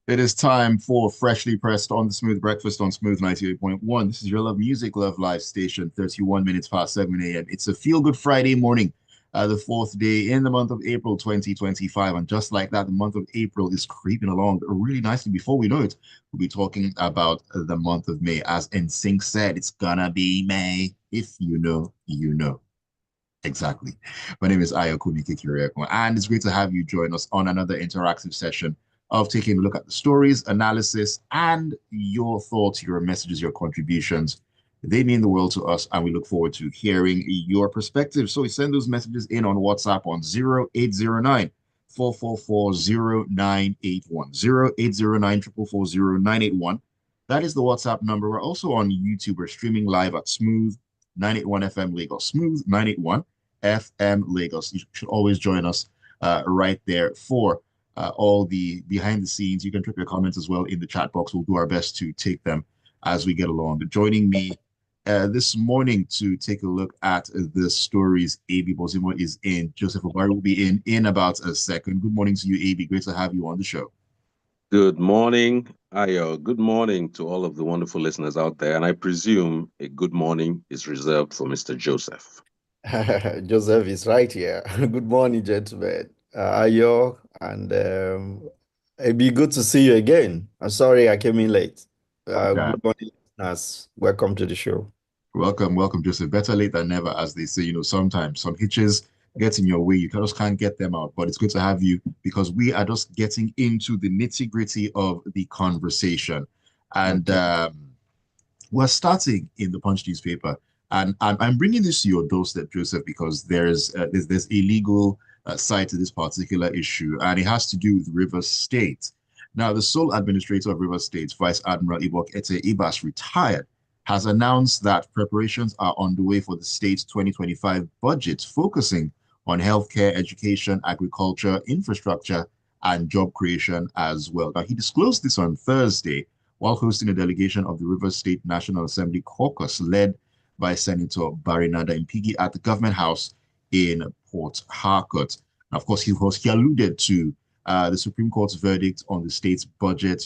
It is time for Freshly Pressed on the Smooth Breakfast on Smooth 98.1. This is your Love Music, Love Live station, 31 minutes past 7 a.m. It's a feel good Friday morning, the fourth day in the month of April 2025. And just like that, the month of April is creeping along really nicely. Before we know it, we'll be talking about the month of May. As NSYNC said, it's gonna be May. If you know, you know. Exactly. My name is Ayo Kikireko, and it's great to have you join us on another interactive session of taking a look at the stories, analysis, and your thoughts, your messages, your contributions. They mean the world to us, and we look forward to hearing your perspective. So send those messages in on WhatsApp on 0809 444 0981. 0809 That is the WhatsApp number. We're also on YouTube. We're streaming live at Smooth 981 FM Lagos. Smooth 981 FM Lagos. You should always join us right there for all the behind the scenes. You can drop your comments as well in the chat box. We'll do our best to take them as we get along. Joining me this morning to take a look at the stories, AB Bozimo is in. Joseph Obari will be in about a second. Good morning to you, AB. Great to have you on the show. Good morning, Ayo. Good morning to all of the wonderful listeners out there. And I presume a good morning is reserved for Mr. Joseph. Joseph is right here. Good morning, gentlemen. Ayo, and it'd be good to see you again. I'm sorry I came in late. Okay. Good morning, listeners. Welcome to the show. Welcome, Joseph. Better late than never, as they say. Sometimes some hitches get in your way. You just can't get them out. But it's good to have you because we are just getting into the nitty-gritty of the conversation. And we're starting in the Punch newspaper. And I'm bringing this to your doorstep, Joseph, because there's a legal side to this particular issue, and it has to do with Rivers State. Now, the sole administrator of Rivers State, Vice Admiral Ibas, retired, has announced that preparations are underway for the state's 2025 budget, focusing on healthcare, education, agriculture, infrastructure, and job creation as well. Now, he disclosed this on Thursday while hosting a delegation of the Rivers State National Assembly caucus led by Senator Barry Nada Impigi at the Government House in Port Harcourt. Now, of course, he alluded to the Supreme Court's verdict on the state's budget,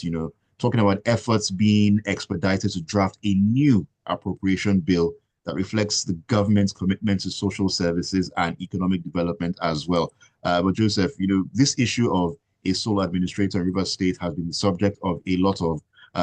talking about efforts being expedited to draft a new appropriation bill that reflects the government's commitment to social services and economic development as well. But Joseph, this issue of a sole administrator in Rivers State has been the subject of a lot of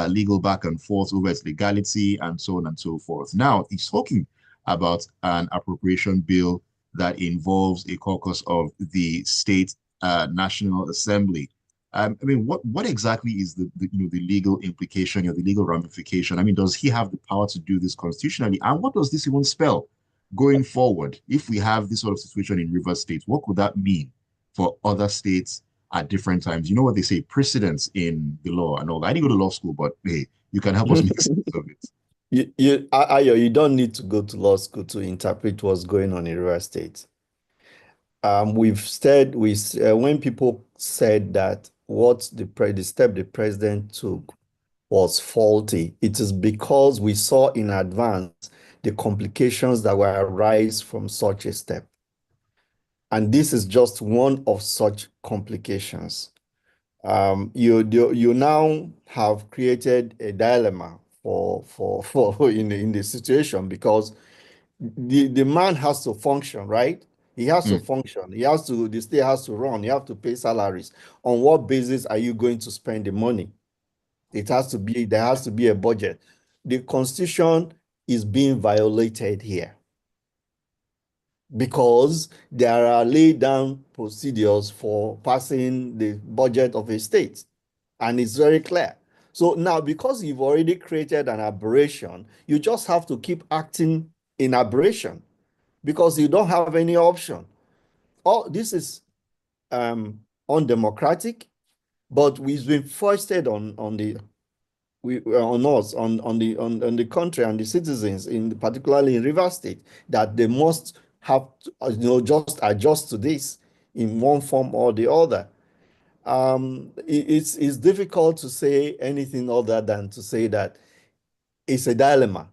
legal back and forth over its legality and so on and so forth. Now, he's talking about an appropriation bill that involves a caucus of the state National Assembly. What exactly is the legal implication or the legal ramification? I mean, does he have the power to do this constitutionally? And what does this even spell going forward? If we have this sort of situation in Rivers State, what could that mean for other states at different times? You know what they say, precedents in the law and all that. I didn't go to law school, but hey, you can help us make sense of it. You don't need to go to law school to interpret what's going on in River State. We've said when people said that what the step the president took was faulty, it is because we saw in advance the complications that will arise from such a step. And this is just one of such complications. You now have created a dilemma for in the situation because the man has to function, right? He has to function. The state has to run. You have to pay salaries. On what basis are you going to spend the money? There has to be a budget. The constitution is being violated here because there are laid down procedures for passing the budget of a state, and it's very clear. So now, because you've already created an aberration, you just have to keep acting in aberration because you don't have any option. All this is undemocratic, but we've been foisted on us, on the country and the citizens, particularly in Rivers State, that they must have to, just adjust to this in one form or the other. It's difficult to say anything other than to say that it's a dilemma.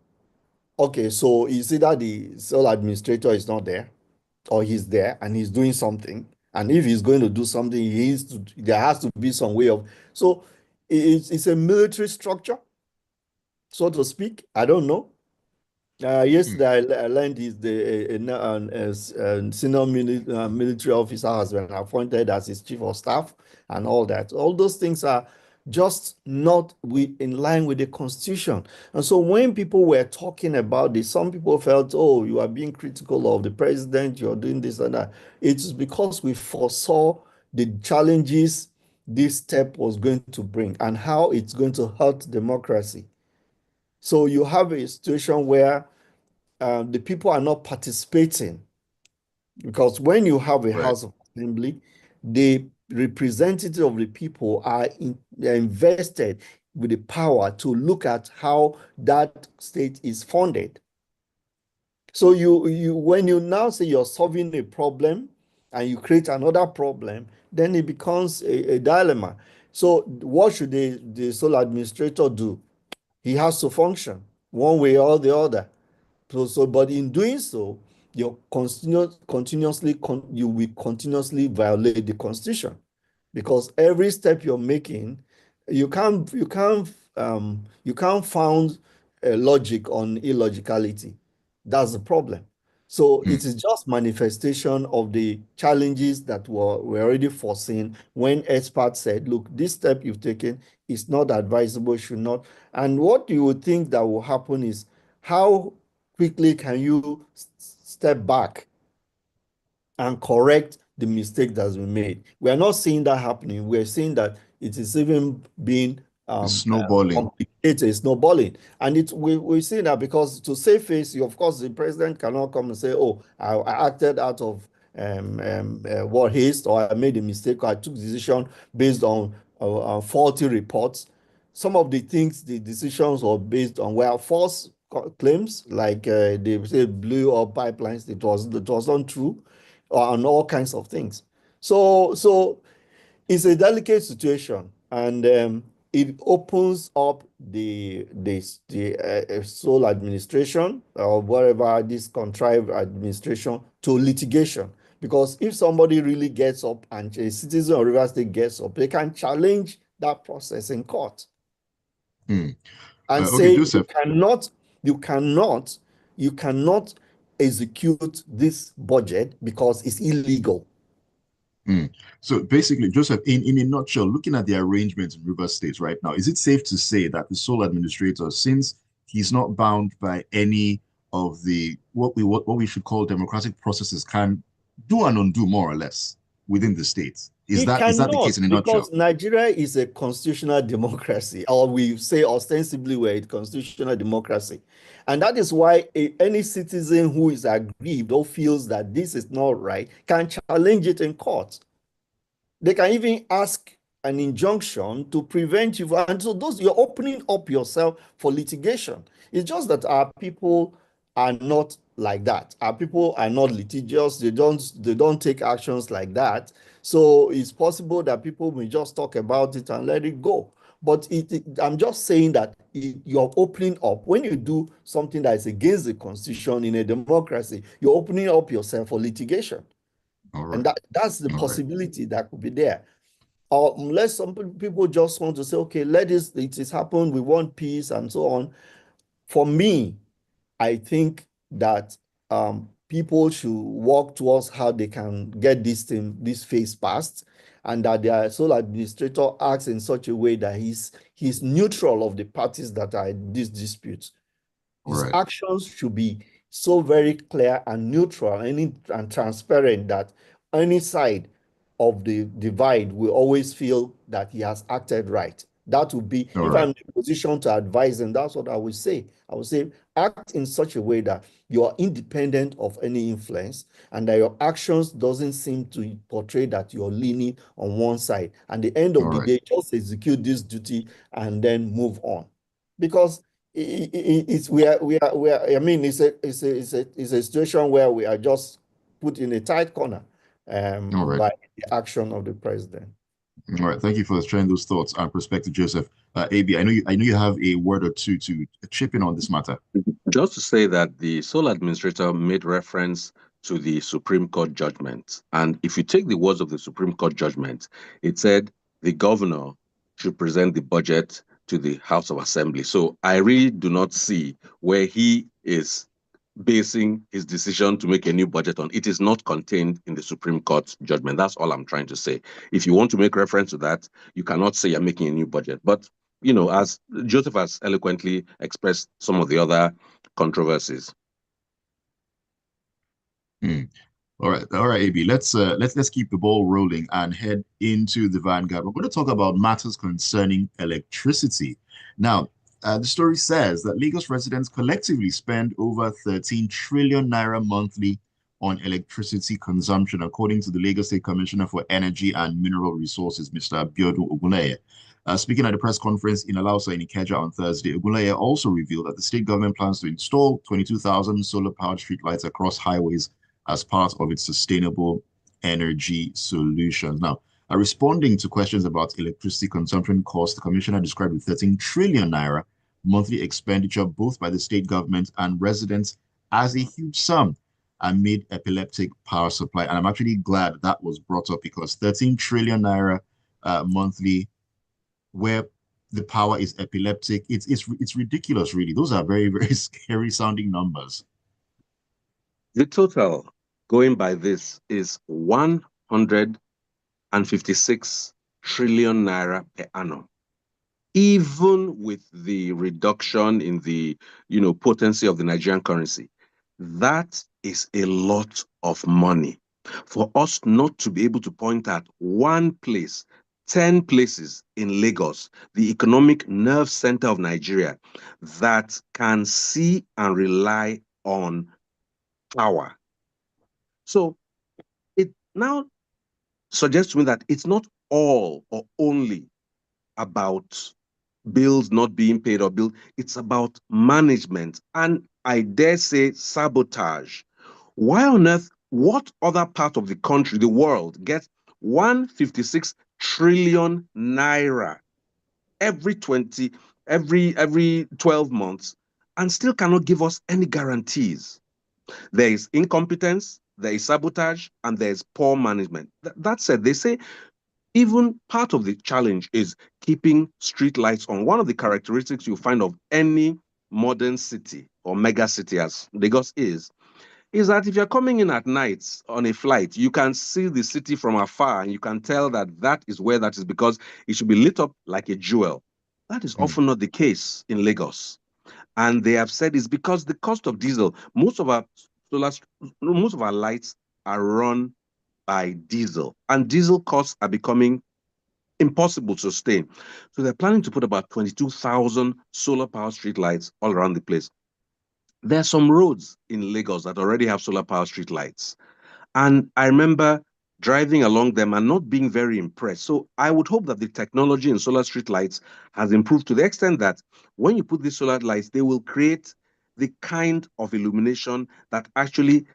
Okay, so you see that the sole administrator is not there, or he's there and he's doing something. And if he's going to do something, there has to be some way of. So it's a military structure, so to speak. I don't know. Yesterday, I learned a senior military officer has been appointed as his chief of staff and all that. All those things are just not in line with the Constitution. And so when people were talking about this, some people felt, oh, you are being critical of the president, you're doing this and that. It's because we foresaw the challenges this step was going to bring and how it's going to hurt democracy. So you have a situation where the people are not participating, because when you have a Right. House of Assembly, the representative of the people they're invested with the power to look at how that state is funded. So when you now say you're solving a problem and you create another problem, then it becomes a dilemma. So what should the sole administrator do? He has to function one way or the other. But in doing so, you will continuously violate the Constitution, because every step you're making, you can't found a logic on illogicality. That's the problem. So Mm. it is just manifestation of the challenges that were already foreseen when experts said, look, this step you've taken is not advisable, should not. And what you would think that will happen is, how quickly can you step back and correct the mistake that's been made? We are not seeing that happening. We're seeing that it is even being It's snowballing. complicated, snowballing. And we see that, because to save face, of course, the president cannot come and say, oh, I acted out of what haste, or I made a mistake, or I took decision based on faulty reports. Some of the things, the decisions were based on false claims, like they say blew up pipelines. It was not true, on all kinds of things. So it's a delicate situation, and it opens up the sole administration, or whatever, this contrived administration, to litigation. Because if somebody really gets up, and a citizen of Rivers State gets up, they can challenge that process in court Mm. and Okay, say Joseph. you cannot you cannot execute this budget because it's illegal. Mm. So basically, Joseph, in a nutshell, looking at the arrangements in Rivers State right now, is it safe to say that the sole administrator, since he's not bound by any of the what we should call democratic processes, can do and undo more or less within the state? Is He that the cannot, case in a because nutshell? Nigeria is a constitutional democracy, or we say ostensibly we're a constitutional democracy. And that is why any citizen who is aggrieved or feels that this is not right can challenge it in court. They can even ask an injunction to prevent you. And so you're opening up yourself for litigation. It's just that our people are not like that. Our people are not litigious. They don't take actions like that. So it's possible that people may just talk about it and let it go. But I'm just saying that you're opening up. When you do something that is against the Constitution in a democracy, you're opening up yourself for litigation. All And right. that's the All right. possibility that could be there. Or unless some people just want to say, okay, it is happen, we want peace and so on. For me, I think that people should work towards how they can get this phase passed, and that their sole administrator acts in such a way that he's neutral of the parties that are in this dispute. All His right. actions should be so very clear and neutral and transparent that any side of the divide will always feel that he has acted right. That would be, All if right. I'm in a position to advise him, that's what I would say. I would say, act in such a way that you are independent of any influence, and that your actions doesn't seem to portray that you're leaning on one side. And the end All of the right. day, just execute this duty and then move on. Because it's I mean, it's a situation where we are just put in a tight corner All right. by the action of the president. All right. Thank you for sharing those thoughts and perspective, Joseph. AB, I know you have a word or two to chip in on this matter. Just to say that the sole administrator made reference to the Supreme Court judgment. And if you take the words of the Supreme Court judgment, it said the governor should present the budget to the House of Assembly. So I really do not see where he is basing his decision to make a new budget on. It is not contained in the Supreme Court judgment. That's all I'm trying to say. If you want to make reference to that, you cannot say you're making a new budget. But, you know, as Joseph has eloquently expressed some of the other controversies. All right, AB. Let's keep the ball rolling and head into the vanguard. We're going to talk about matters concerning electricity. Now, the story says that Lagos residents collectively spend over 13 trillion naira monthly on electricity consumption, according to the Lagos State Commissioner for Energy and Mineral Resources, Mr. Abiodun Ogunleye. Speaking at a press conference in Alausa in Ikeja on Thursday, Ogunleye also revealed that the state government plans to install 22,000 solar-powered streetlights across highways as part of its sustainable energy solutions. Now, responding to questions about electricity consumption costs, the commissioner described the 13 trillion naira monthly expenditure both by the state government and residents as a huge sum amid epileptic power supply. And I'm actually glad that was brought up because 13 trillion naira monthly, where the power is epileptic, it's ridiculous, really. Those are very, very scary sounding numbers. The total going by this is 156 trillion naira per annum. Even with the reduction in the, potency of the Nigerian currency, that is a lot of money. For us not to be able to point at one place, 10 places in Lagos, the economic nerve center of Nigeria, that can see and rely on power. So it now suggests to me that it's not all or only about bills not being paid or bills, it's about management and, I dare say, sabotage. Why on earth, what other part of the country, the world, gets 156 trillion naira every 12 months and still cannot give us any guarantees? There is incompetence, there is sabotage, and there is poor management. That said, they say even part of the challenge is keeping street lights on. One of the characteristics you find of any modern city or mega city as Lagos is that if you're coming in at night on a flight, you can see the city from afar and you can tell that that is where that is because it should be lit up like a jewel. That is often not the case in Lagos. And they have said it's because the cost of diesel, most of our lights are run by diesel, and diesel costs are becoming impossible to sustain. So they're planning to put about 22,000 solar power streetlights all around the place. There are some roads in Lagos that already have solar power streetlights. And I remember driving along them and not being very impressed. So I would hope that the technology in solar street lights has improved to the extent that when you put these solar lights, they will create the kind of illumination that actually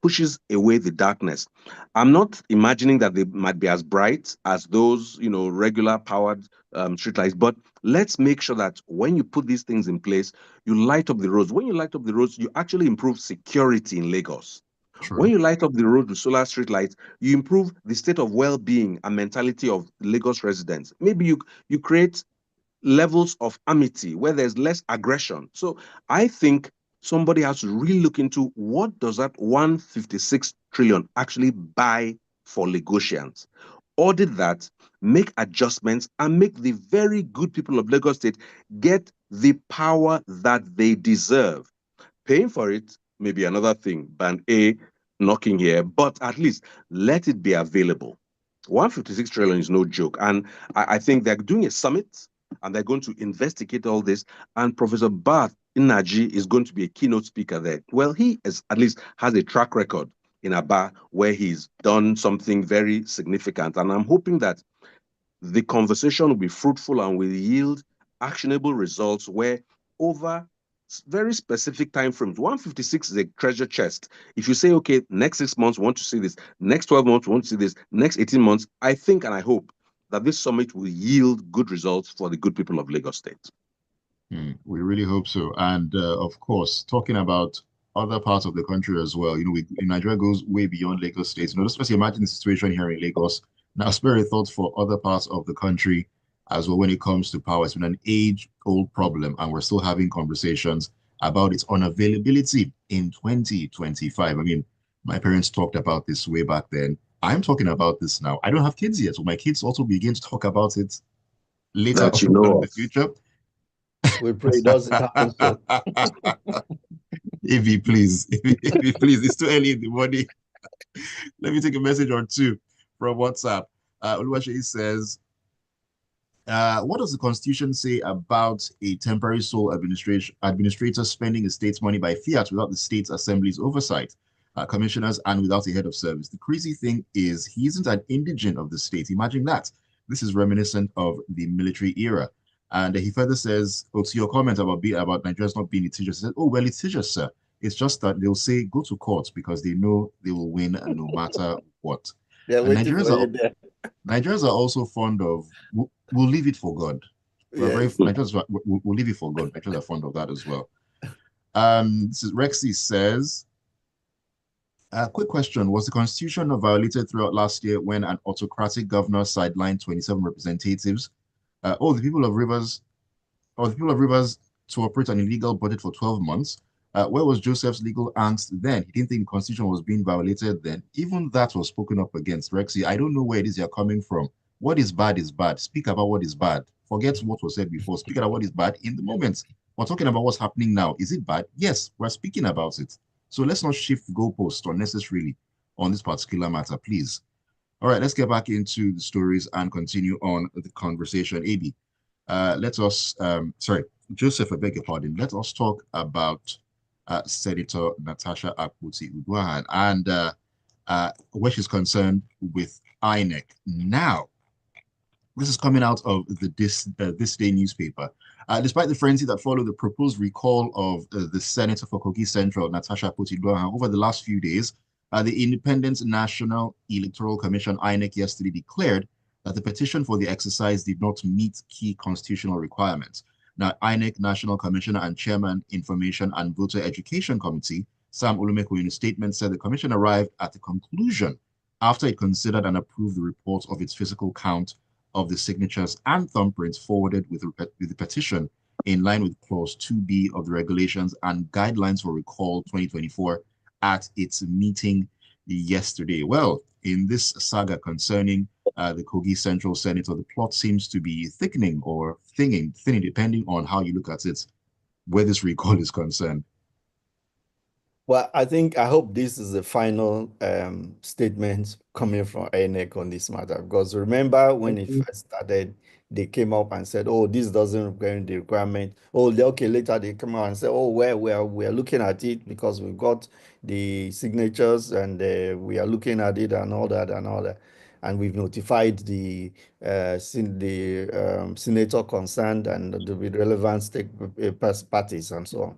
pushes away the darkness. I'm not imagining that they might be as bright as those, regular powered street lights, but let's make sure that when you put these things in place, you light up the roads. When you light up the roads, you actually improve security in Lagos. True. When you light up the road with solar street lights, you improve the state of well-being and mentality of Lagos residents. Maybe you create levels of amity where there's less aggression. So I think somebody has to really look into what does that 156 trillion actually buy for Lagosians. Audit that, make adjustments, and make the very good people of Lagos State get the power that they deserve. Paying for it may be another thing, band A knocking here, but at least let it be available. 156 trillion is no joke. And I think they're doing a summit and they're going to investigate all this. And Professor Bath Inaji is going to be a keynote speaker there. Well, he is at least has a track record in Aba where he's done something very significant. And I'm hoping that the conversation will be fruitful and will yield actionable results where over very specific time frames. 156 is a treasure chest. If you say, okay, next 6 months, we want to see this, next 12 months, we want to see this, next 18 months, I think and I hope that this summit will yield good results for the good people of Lagos State. We really hope so. And of course, talking about other parts of the country as well, Nigeria goes way beyond Lagos State. Just imagine the situation here in Lagos. Now, spare a thought for other parts of the country as well when it comes to power. It's been an age-old problem, and we're still having conversations about its unavailability in 2025. I mean, my parents talked about this way back then. I'm talking about this now. I don't have kids yet, so my kids also begin to talk about it later That you on know in the of. future. We pray it doesn't happen so. If you please, if you please, it's too early in the morning. Let me take a message or two from WhatsApp. Oluwaseyi says, what does the Constitution say about a temporary sole administrator spending the state's money by fiat without the state's assembly's oversight, commissioners, and without a head of service? The crazy thing is he isn't an indigent of the state. Imagine that. This is reminiscent of the military era. And he further says, oh, to your comment about Nigerians not being litigious, he said, oh, well, litigious, sir. It's just that they'll say go to court because they know they will win no matter what. They're And waiting for you there. Nigerians are also fond of we'll leave it for God. We're very Yes. Nigerians. We'll leave it for God. Nigerians are fond of that as well. This is Rexy says, quick question: was the Constitution not violated throughout last year when an autocratic governor sidelined 27 representatives? The people of Rivers to operate an illegal budget for 12 months. Where was Joseph's legal angst then? He didn't think the Constitution was being violated then. Even that was spoken up against. Rexy, I don't know where it is you're coming from. What is bad is bad. Speak about what is bad. Forget what was said before. Speak about what is bad in the moment. We're talking about what's happening now. Is it bad? Yes, we're speaking about it. So let's not shift goalposts unnecessarily on this particular matter, please. All right, let's get back into the stories and continue on the conversation. AB, Joseph, I beg your pardon. Let us talk about Senator Natasha Akpoti-Uduaghan and where she's concerned with INEC. Now, this is coming out of This Day newspaper. Despite the frenzy that followed the proposed recall of the Senator for Kogi Central, Natasha Akpoti-Uduaghan, over the last few days, the Independent National Electoral Commission, INEC, yesterday declared that the petition for the exercise did not meet key constitutional requirements. Now, INEC National Commissioner and Chairman, Information and Voter Education Committee, Sam Olumeko, in a statement said the commission arrived at the conclusion after it considered and approved the report of its physical count of the signatures and thumbprints forwarded with the petition in line with Clause 2B of the regulations and guidelines for recall 2024 at its meeting yesterday. Well, in this saga concerning the Kogi Central Senator, the plot seems to be thickening or thinning, depending on how you look at it, where this recall is concerned. Well, I hope this is the final statement coming from INEC on this matter, because remember when it first started, they came up and said, oh, this doesn't require the requirement. Oh, okay, later they come out and say, oh, we're looking at it because we've got the signatures and we are looking at it and all that. And we've notified the senator concerned and the relevant parties and so on.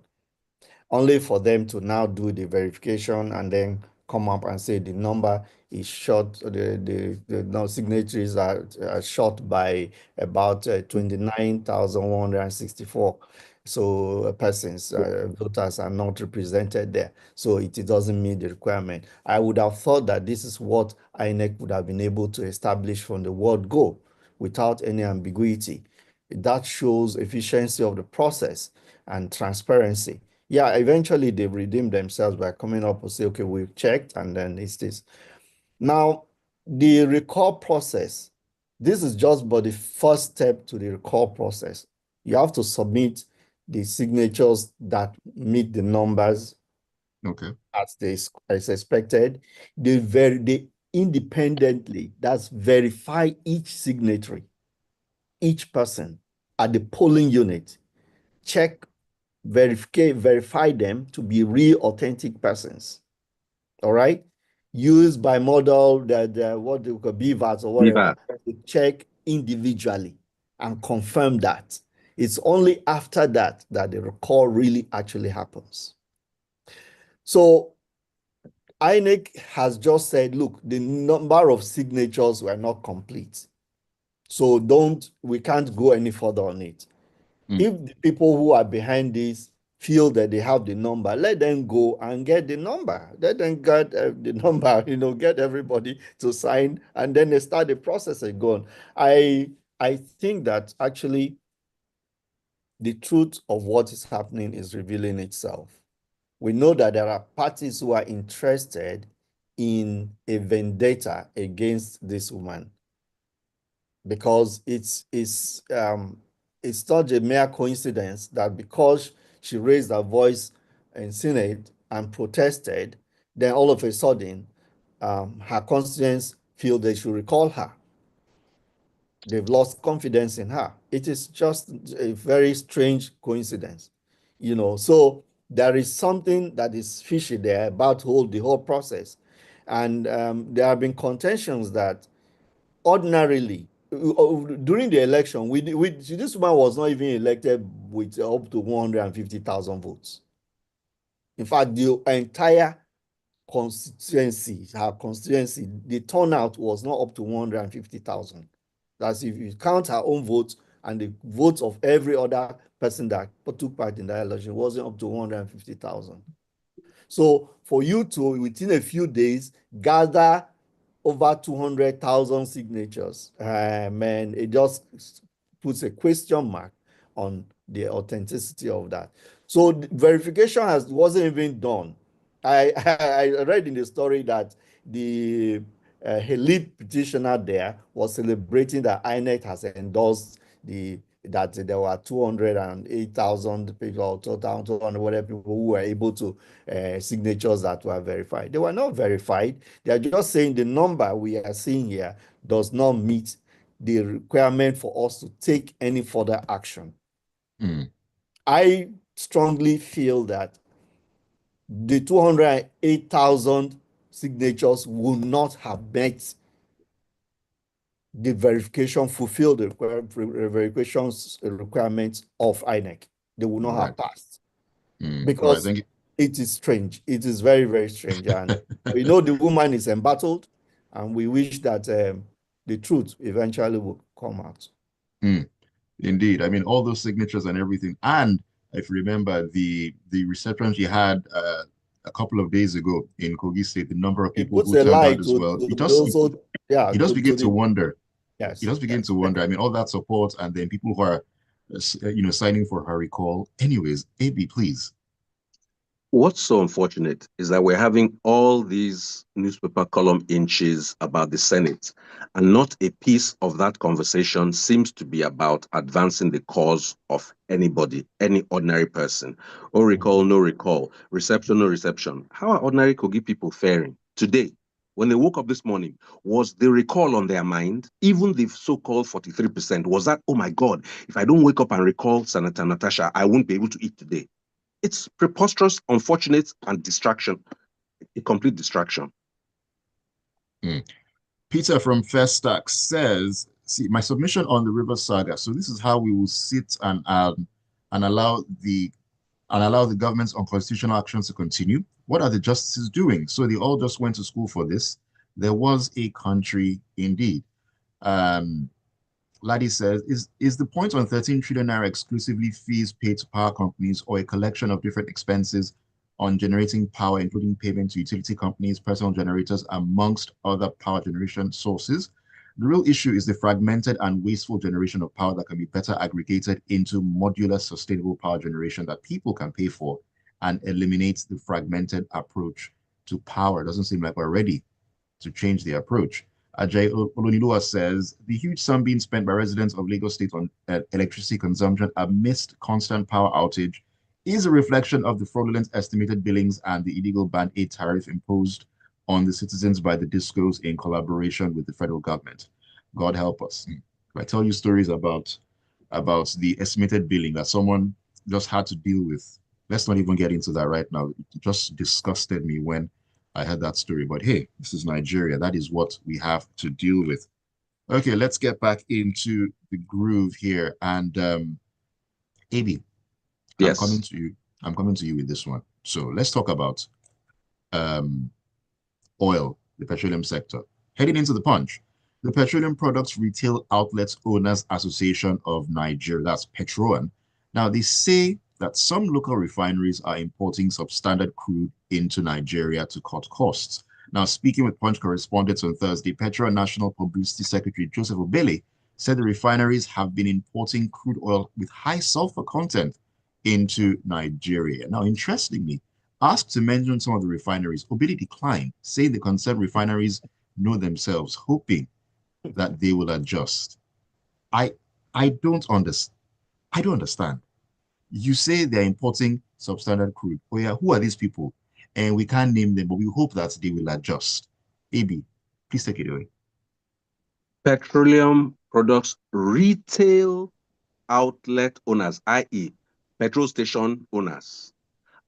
Only for them to now do the verification and then come up and say the number is short, the signatories are short by about 29,164. So persons, voters are not represented there. So it doesn't meet the requirement. I would have thought that this is what INEC would have been able to establish from the word go without any ambiguity. That shows efficiency of the process and transparency. Yeah, eventually they redeem themselves by coming up and say, okay, we've checked, and then it's this. Now, the recall process, this is just but the first step to the recall process. You have to submit the signatures that meet the numbers as expected. They independently, that's verify each signatory, each person at the polling unit, check, verify them to be real authentic persons. All right, use bimodal what they call BVAS or whatever to check individually and confirm that. It's only after that that the recall really actually happens. So INEC has just said, look, the number of signatures were not complete. So we can't go any further on it. If the people who are behind this feel that they have the number, let them go and get the number. Let them get the number, get everybody to sign, and then they start the process again. I I think that actually the truth of what is happening is revealing itself. We know that there are parties who are interested in a vendetta against this woman because it's not a mere coincidence that because she raised her voice in Senate and protested, then all of a sudden her constituents feel they should recall her. They've lost confidence in her. It is just a very strange coincidence, So there is something that is fishy there about the whole process. And there have been contentions that ordinarily, during the election, this woman was not even elected with up to 150,000 votes. In fact, the entire constituency, her constituency, the turnout was not up to 150,000. That's if you count her own votes and the votes of every other person that took part in that election, wasn't up to 150,000. So for you to, within a few days, gather over 200,000 signatures, man, it just puts a question mark on the authenticity of that. So verification wasn't even done. I read in the story that the lead petitioner there was celebrating that INEC has endorsed that there were 208,000 people or 2,000 whatever people who were able to signatures that were verified. They were not verified. They are just saying the number we are seeing here does not meet the requirement for us to take any further action. I strongly feel that the 208,000 signatures will not have met the verification, fulfill the verifications requirements of INEC. They will not have passed because it is strange. It is very, very strange. And we know the woman is embattled, and we wish that the truth eventually will come out. Indeed. I mean, all those signatures and everything. And if you remember the reception she had a couple of days ago in Kogi State, the number of people who turned out as well. He does begin to wonder. Yes, he does begin to wonder. I mean, all that support and then people who are, signing for her recall. Anyways, AB, please. What's so unfortunate is that we're having all these newspaper column inches about the Senate, and not a piece of that conversation seems to be about advancing the cause of anybody, any ordinary person. Oh, recall, no recall, reception, no reception. How are ordinary Kogi people faring today? When they woke up this morning, was the recall on their mind? Even the so-called 43%, was that, oh my God, if I don't wake up and recall Senator Natasha, I won't be able to eat today? It's preposterous, unfortunate, and distraction, a complete distraction. Peter from Festac says, see, my submission on the River Saga. So this is how we will sit and allow the government's unconstitutional actions to continue. What are the justices doing? So they all just went to school for this. There was a country indeed. Laddie says, is the point on 13 trillion naira exclusively fees paid to power companies or a collection of different expenses on generating power, including payment to utility companies, personal generators, amongst other power generation sources? The real issue is the fragmented and wasteful generation of power that can be better aggregated into modular, sustainable power generation that people can pay for and eliminates the fragmented approach to power. It doesn't seem like we're ready to change the approach. Ajay Olonilua says, the huge sum being spent by residents of Lagos State on electricity consumption amidst constant power outage is a reflection of the fraudulent estimated billings and the illegal Band 8 tariff imposed on the citizens by the discos in collaboration with the federal government. God help us. If I tell you stories about the estimated billing that someone just had to deal with, let's not even get into that right now. It just disgusted me when I heard that story, but hey, this is Nigeria. That is what we have to deal with. Okay, let's get back into the groove here. And AB, yes. I'm coming to you with this one. So let's talk about oil, the petroleum sector. Heading into the punch, the Petroleum Products Retail Outlets Owners Association of Nigeria, that's Petroan. Now, they say that some local refineries are importing substandard crude into Nigeria to cut costs. Now, speaking with Punch correspondents on Thursday, Petroan National Publicity Secretary Joseph Obele said the refineries have been importing crude oil with high sulfur content into Nigeria. Now, interestingly, asked to mention some of the refineries, Obidi declined, saying the concerned refineries know themselves, hoping that they will adjust. I I don't understand. I don't understand. You say they're importing substandard crude. Oh yeah, who are these people? And we can't name them, but we hope that they will adjust. AB, please take it away. Petroleum products retail outlet owners, i.e., petrol station owners,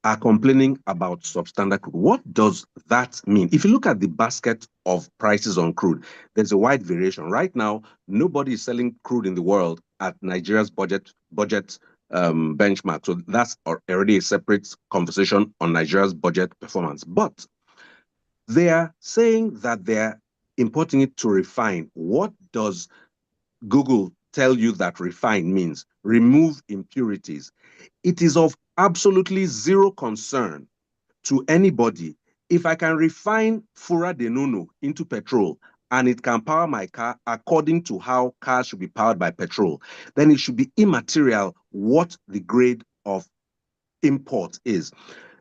are complaining about substandard crude. What does that mean? If you look at the basket of prices on crude, there's a wide variation. Right now, nobody is selling crude in the world at Nigeria's budget benchmark. So that's already a separate conversation on Nigeria's budget performance. But they are saying that they're importing it to refine. What does Google tell you that refine means? Remove impurities. It is of absolutely zero concern to anybody if I can refine fura de nono into petrol and it can power my car according to how cars should be powered by petrol, then it should be immaterial what the grade of import is.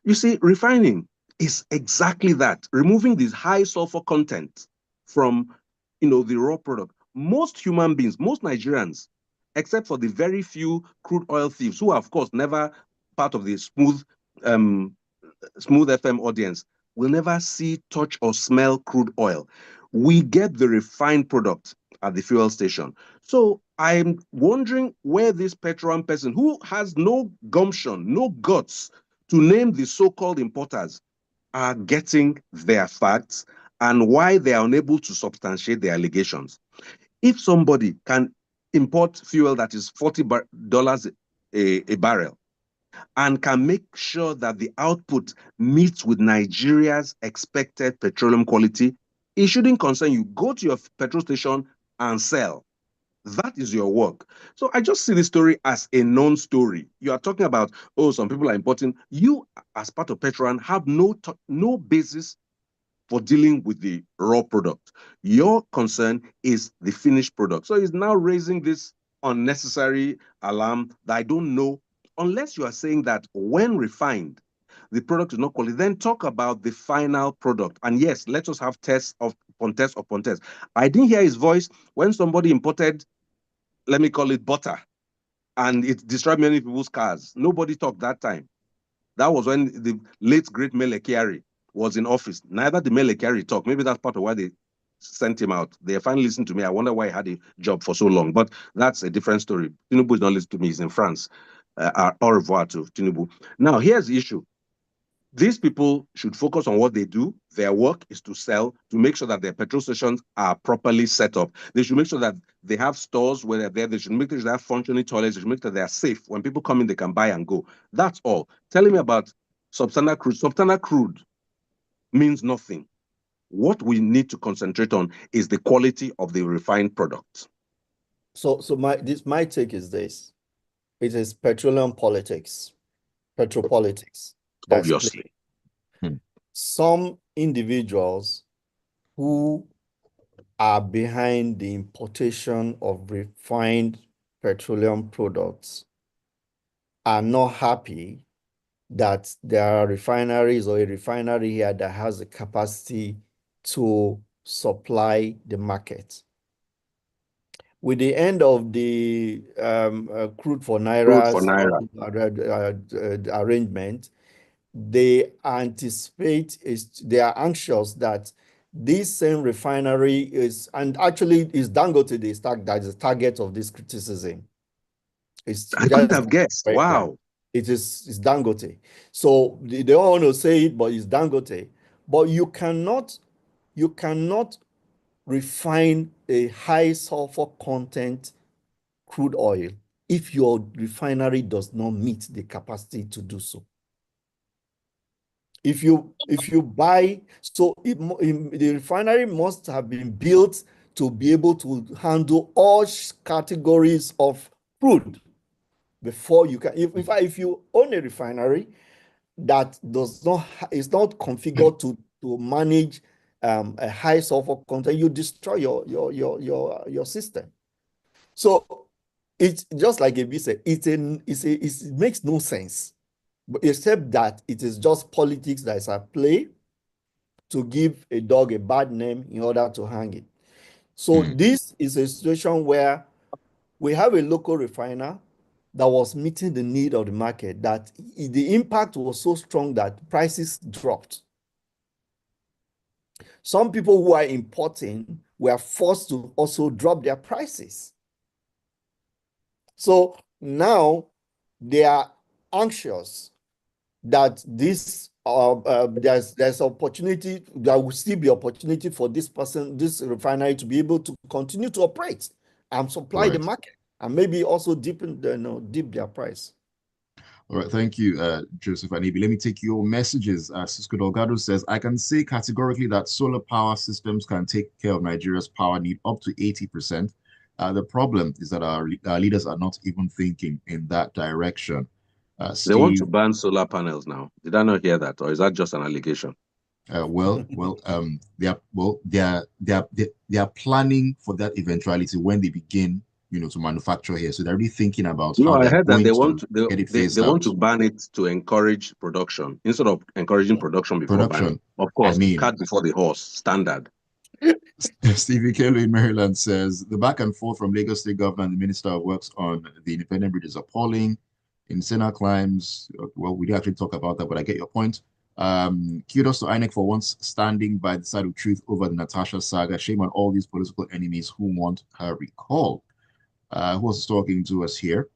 You see, refining is exactly that, removing this high sulfur content from the raw product. Most human beings, most Nigerians, except for the very few crude oil thieves who are, of course, never part of the um, smooth FM audience, will never see, touch, or smell crude oil. We get the refined product at the fuel station. So I'm wondering where this Petron person who has no gumption, no guts to name the so-called importers are getting their facts and why they are unable to substantiate their allegations. If somebody can import fuel that is $40 a barrel and can make sure that the output meets with Nigeria's expected petroleum quality, it shouldn't concern you. Go to your petrol station and sell. That is your work. So I just see this story as a non-story. You are talking about, oh, some people are importing. You, as part of Petron, have no basis for dealing with the raw product. Your concern is the finished product. So it's now raising this unnecessary alarm that I don't know, unless you are saying that when refined, the product is not quality, then talk about the final product. And yes, let us have tests upon tests upon tests. I didn't hear his voice when somebody imported, let me call it butter, and it destroyed many people's cars. Nobody talked that time. That was when the late great Mele Kyari was in office. Neither the Mele Kyari talked. Maybe that's part of why they sent him out. They finally listened to me. I wonder why he had a job for so long. But that's a different story. Tinubu is not listening to me. He's in France. Au revoir to Tinubu. Now, here's the issue. These people should focus on what they do. Their work is to sell, to make sure that their petrol stations are properly set up. They should make sure that they have stores where they're there. They should make sure they have functioning toilets. They should make sure they are safe. When people come in, they can buy and go. That's all. Telling me about substandard crude. Substandard crude means nothing. What we need to concentrate on is the quality of the refined product. So my take is this. It is petroleum politics, petropolitics. Obviously. Some individuals who are behind the importation of refined petroleum products are not happy that there are refineries or a refinery here that has the capacity to supply the market. With the end of the crude for Naira arrangement, they anticipate, they are anxious that this same refinery is, and actually is Dangote that is the target of this criticism. I couldn't have guessed. Wow. It's Dangote. So they don't want to say it, but it's Dangote. But you cannot refine a high sulfur content crude oil if your refinery does not meet the capacity to do so. If you buy, so the refinery must have been built to be able to handle all categories of crude before you can. If you own a refinery that is not configured to manage a high sulfur content, you destroy your system. So it's just like Ibis said, it makes no sense, except that it is just politics that is at play to give a dog a bad name in order to hang it. So this is a situation where we have a local refiner that was meeting the need of the market, that the impact was so strong that prices dropped. Some people who are importing were forced to also drop their prices. So now they are anxious that there's opportunity, there will still be opportunity for this refinery to be able to continue to operate and supply the market, and maybe also dip their price. All right, thank you, Joseph and Ibi. Let me take your messages. Cisco Delgado says, I can say categorically that solar power systems can take care of Nigeria's power need up to 80%. The problem is that our leaders are not even thinking in that direction. They want to Steve, ban solar panels now. Did I not hear that, or is that just an allegation? They are planning for that eventuality when they begin, to manufacture here. So they're really thinking about No, how I they're heard that going they to want get it they phased want out. to ban it to encourage production instead of encouraging production before banning. Of course, cart before the horse, standard. Stevie Kelo in Maryland says the back and forth from Lagos State Government and the Minister of Works on the independent bridge is appalling. In Senna climbs, well, we didn't actually talk about that, but I get your point. Kudos to INEC for once standing by the side of truth over the Natasha saga. Shame on all these political enemies who want her recall. Who was talking to us here?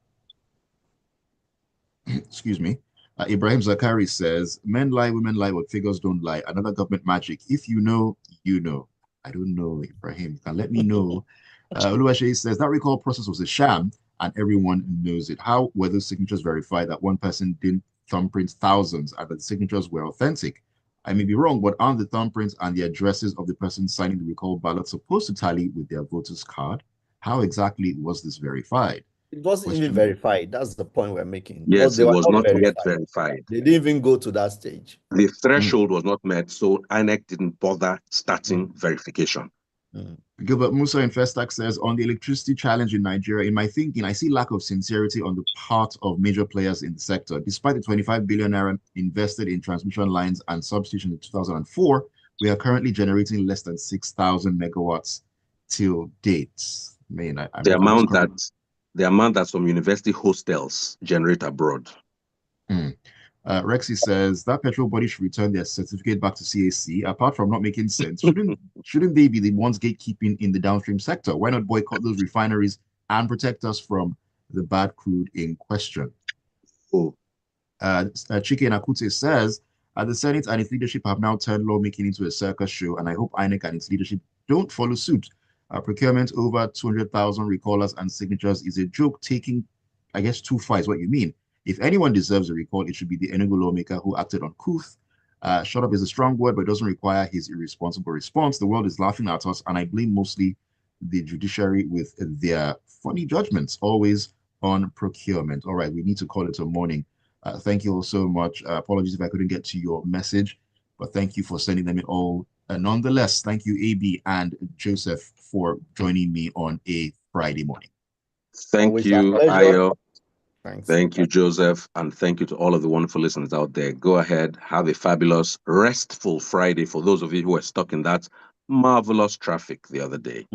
Excuse me. Ibrahim Zakari says, men lie, women lie, but figures don't lie. Another government magic. If you know, you know. I don't know, Ibrahim. You can let me know. Oluwaseyi says, that recall process was a sham and everyone knows it. How were those signatures verified that one person didn't thumbprint thousands and that the signatures were authentic? I may be wrong, but aren't the thumbprints and the addresses of the person signing the recall ballot supposed to tally with their voter's card? How exactly was this verified? It wasn't even verified. That's the point we're making. Yes, it was not yet verified. They didn't even go to that stage. The threshold was not met, so INEC didn't bother starting verification. Gilbert Musa in Festac says, on the electricity challenge in Nigeria, in my thinking, I see lack of sincerity on the part of major players in the sector. Despite the 25 billion naira invested in transmission lines and substations in 2004, we are currently generating less than 6,000 megawatts till date. Man, the amount that some university hostels generate abroad. Rexy says that petrol body should return their certificate back to CAC. Apart from not making sense, shouldn't they be the ones gatekeeping in the downstream sector? Why not boycott those refineries and protect us from the bad crude in question? Chike Nakute says, the Senate and its leadership have now turned lawmaking into a circus show, and I hope INEC and its leadership don't follow suit. Procurement over 200,000 recallers and signatures is a joke taking, I guess, too far is what you mean. If anyone deserves a recall, it should be the Enugu lawmaker who acted uncouth. Shut up is a strong word, but it doesn't require his irresponsible response. The world is laughing at us, and I blame mostly the judiciary with their funny judgments, always on procurement. All right, we need to call it a morning. Thank you all so much. Apologies if I couldn't get to your message, but thank you for sending them in all. Nonetheless, thank you, AB and Joseph, for joining me on a Friday morning. Thank you, Ayo. Thanks. Thank you, Joseph, and thank you to all of the wonderful listeners out there. Go ahead, have a fabulous, restful Friday for those of you who were stuck in that marvelous traffic the other day.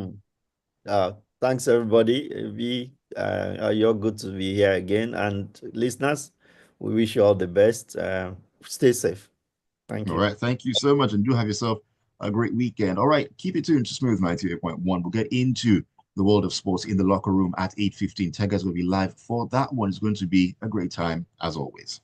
Thanks, everybody. You're good to be here again. And listeners, we wish you all the best. Stay safe. Thank you. All right. Thank you so much. And do have yourself a great weekend. All right. Keep it tuned to Smooth 98.1. We'll get into the world of sports in the locker room at 8:15. Tegas will be live for that one. It's going to be a great time as always.